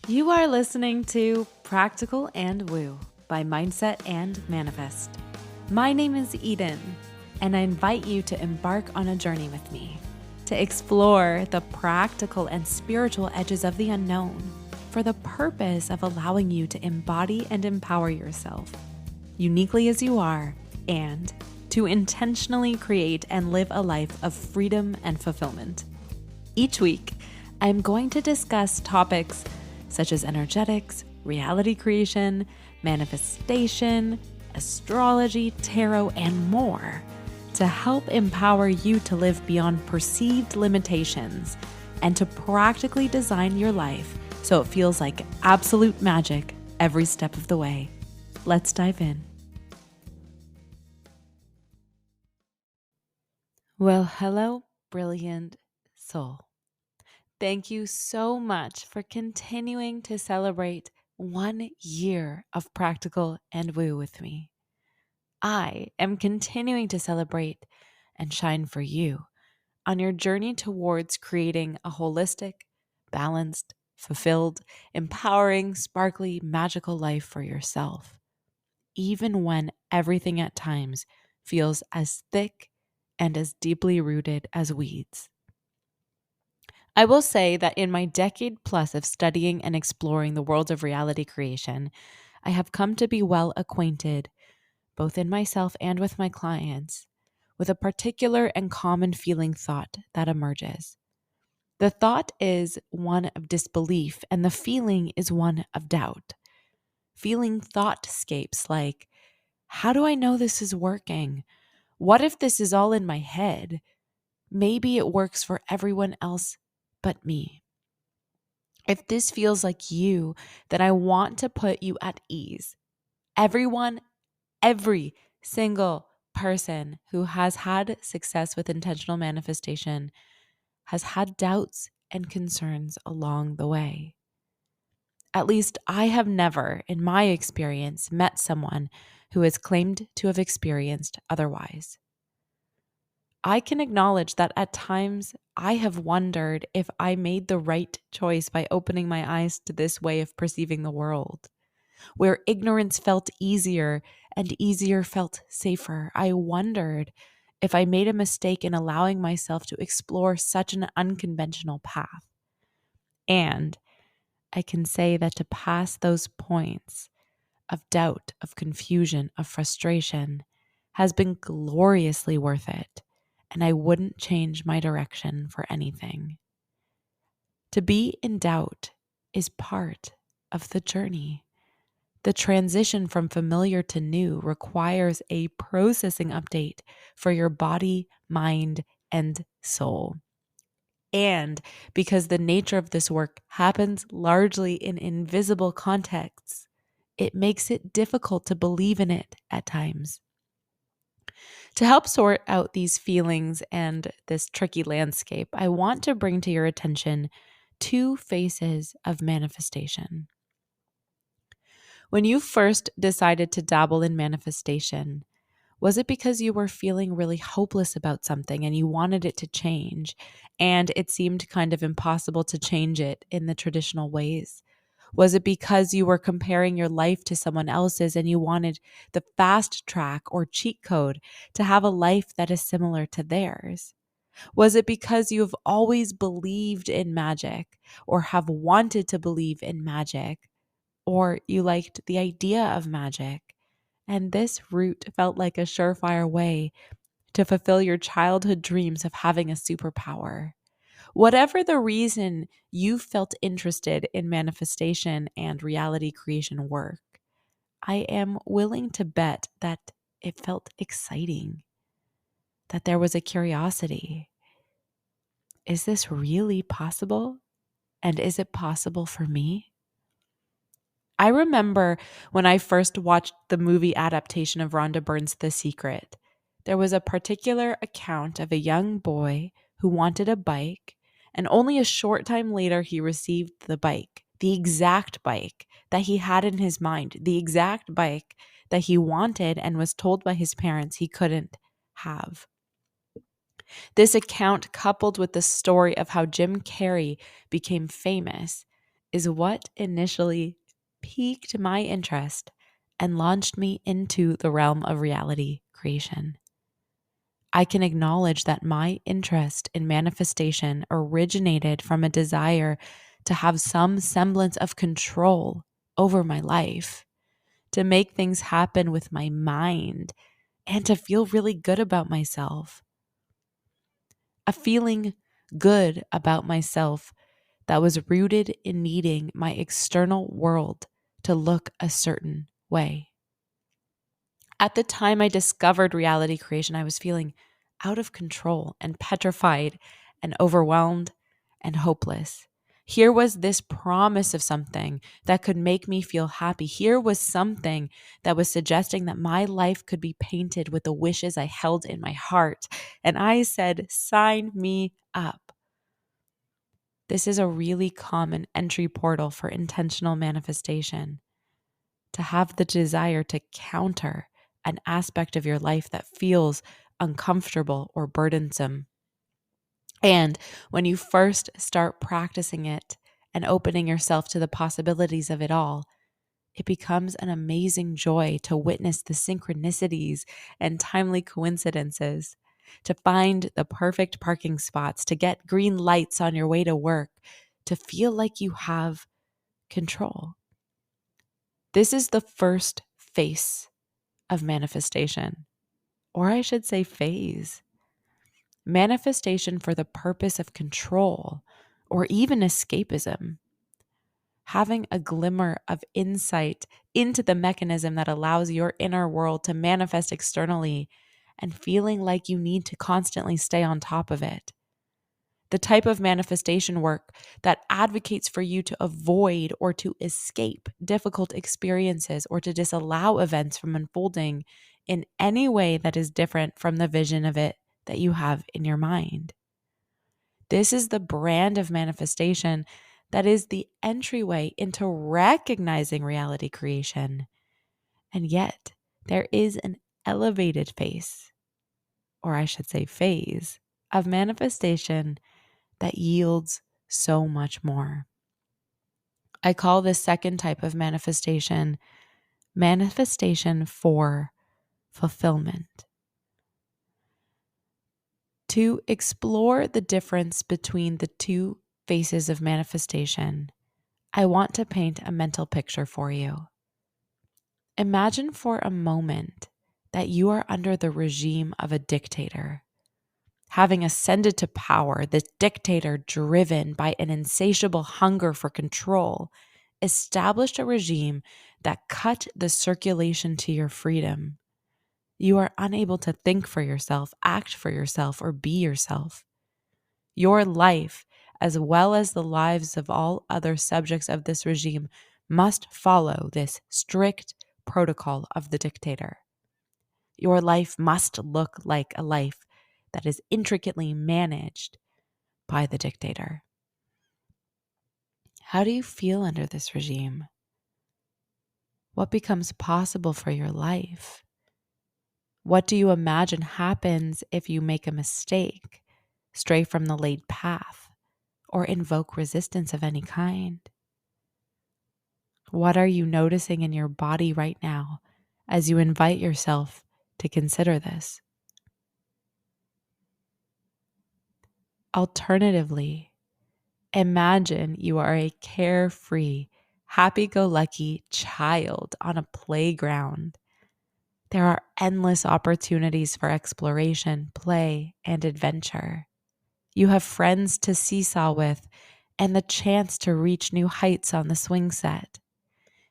You are listening to Practical and Woo by Mindset and Manifest. My name is Eden, and I invite you to embark on a journey with me to explore the practical and spiritual edges of the unknown for the purpose of allowing you to embody and empower yourself uniquely as you are and to intentionally create and live a life of freedom and fulfillment. Each week, I'm going to discuss topics such as energetics, reality creation, manifestation, astrology, tarot, and more to help empower you to live beyond perceived limitations and to practically design your life so it feels like absolute magic every step of the way. Let's dive in. Well, hello, brilliant soul. Thank you so much for continuing to celebrate 1 year of Practical and Woo with me. I am continuing to celebrate and shine for you on your journey towards creating a holistic, balanced, fulfilled, empowering, sparkly, magical life for yourself, even when everything at times feels as thick and as deeply rooted as weeds. I will say that in my decade plus of studying and exploring the world of reality creation, I have come to be well acquainted, both in myself and with my clients, with a particular and common feeling thought that emerges. The thought is one of disbelief, and the feeling is one of doubt. Feeling thoughtscapes like, how do I know this is working? What if this is all in my head? Maybe it works for everyone else but me. If this feels like you, then I want to put you at ease. Everyone, every single person who has had success with intentional manifestation has had doubts and concerns along the way. At least I have never, in my experience, met someone who has claimed to have experienced otherwise. I can acknowledge that at times I have wondered if I made the right choice by opening my eyes to this way of perceiving the world. Where ignorance felt easier and easier felt safer, I wondered if I made a mistake in allowing myself to explore such an unconventional path. And I can say that to pass those points of doubt, of confusion, of frustration has been gloriously worth it, and I wouldn't change my direction for anything. To be in doubt is part of the journey. The transition from familiar to new requires a processing update for your body, mind, and soul. And because the nature of this work happens largely in invisible contexts, it makes it difficult to believe in it at times. To help sort out these feelings and this tricky landscape, I want to bring to your attention two phases of manifestation. When you first decided to dabble in manifestation, was it because you were feeling really hopeless about something and you wanted it to change, and it seemed kind of impossible to change it in the traditional ways? Was it because you were comparing your life to someone else's and you wanted the fast track or cheat code to have a life that is similar to theirs? Was it because you've always believed in magic or have wanted to believe in magic, or you liked the idea of magic, and this route felt like a surefire way to fulfill your childhood dreams of having a superpower? Whatever the reason you felt interested in manifestation and reality creation work, I am willing to bet that it felt exciting, that there was a curiosity. Is this really possible? And is it possible for me? I remember when I first watched the movie adaptation of Rhonda Byrne's The Secret, there was a particular account of a young boy who wanted a bike, and only a short time later he received the bike, the exact bike that he had in his mind, the exact bike that he wanted and was told by his parents he couldn't have. This account, coupled with the story of how Jim Carrey became famous, is what initially piqued my interest and launched me into the realm of reality creation. I can acknowledge that my interest in manifestation originated from a desire to have some semblance of control over my life, to make things happen with my mind, and to feel really good about myself. A feeling good about myself that was rooted in needing my external world to look a certain way. At the time I discovered reality creation, I was feeling out of control and petrified and overwhelmed and hopeless. Here was this promise of something that could make me feel happy. Here was something that was suggesting that my life could be painted with the wishes I held in my heart. And I said, sign me up. This is a really common entry portal for intentional manifestation. To have the desire to counter an aspect of your life that feels uncomfortable or burdensome. And when you first start practicing it and opening yourself to the possibilities of it all, it becomes an amazing joy to witness the synchronicities and timely coincidences, to find the perfect parking spots, to get green lights on your way to work, to feel like you have control. This is the first face of manifestation, or I should say phase. Manifestation for the purpose of control or even escapism. Having a glimmer of insight into the mechanism that allows your inner world to manifest externally and feeling like you need to constantly stay on top of it. The type of manifestation work that advocates for you to avoid or to escape difficult experiences or to disallow events from unfolding in any way that is different from the vision of it that you have in your mind. This is the brand of manifestation that is the entryway into recognizing reality creation. And yet, there is an elevated phase, or I should say phase, of manifestation that yields so much more. I call this second type of manifestation for fulfillment. To explore the difference between the two phases of manifestation, I want to paint a mental picture for you. Imagine for a moment that you are under the regime of a dictator. Having ascended to power, this dictator, driven by an insatiable hunger for control, established a regime that cut the circulation to your freedom. You are unable to think for yourself, act for yourself, or be yourself. Your life, as well as the lives of all other subjects of this regime, must follow this strict protocol of the dictator. Your life must look like a life that is intricately managed by the dictator. How do you feel under this regime? What becomes possible for your life? What do you imagine happens if you make a mistake, stray from the laid path, or invoke resistance of any kind? What are you noticing in your body right now as you invite yourself to consider this? Alternatively, imagine you are a carefree, happy-go-lucky child on a playground. There are endless opportunities for exploration, play, and adventure. You have friends to seesaw with and the chance to reach new heights on the swing set.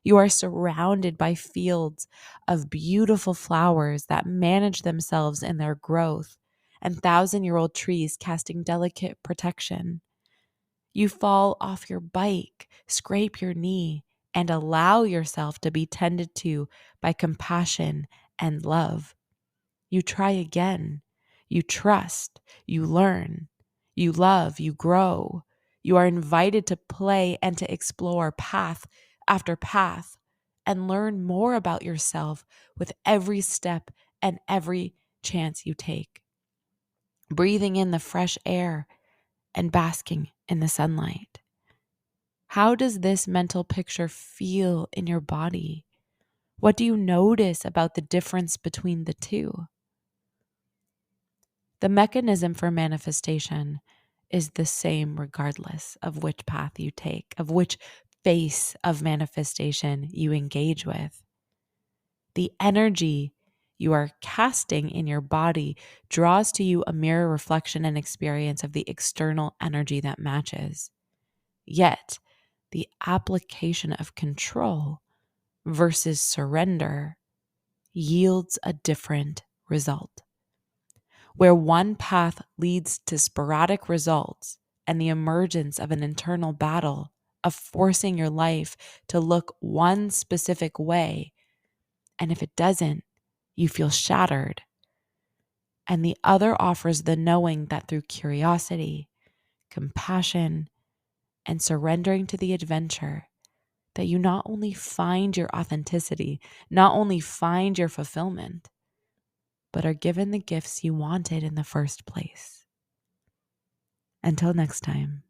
You are surrounded by fields of beautiful flowers that manage themselves in their growth and 1,000-year-old trees casting delicate protection. You fall off your bike, scrape your knee, and allow yourself to be tended to by compassion and love. You try again. You trust. You learn. You love. You grow. You are invited to play and to explore path after path and learn more about yourself with every step and every chance you take. Breathing in the fresh air and basking in the sunlight. How does this mental picture feel in your body? What do you notice about the difference between the two? The mechanism for manifestation is the same regardless of which path you take, of which face of manifestation you engage with. The energy you are casting in your body draws to you a mirror reflection and experience of the external energy that matches. Yet, the application of control versus surrender yields a different result. Where one path leads to sporadic results and the emergence of an internal battle of forcing your life to look one specific way, and if it doesn't, you feel shattered. And the other offers the knowing that through curiosity, compassion, and surrendering to the adventure, that you not only find your authenticity, not only find your fulfillment, but are given the gifts you wanted in the first place. Until next time.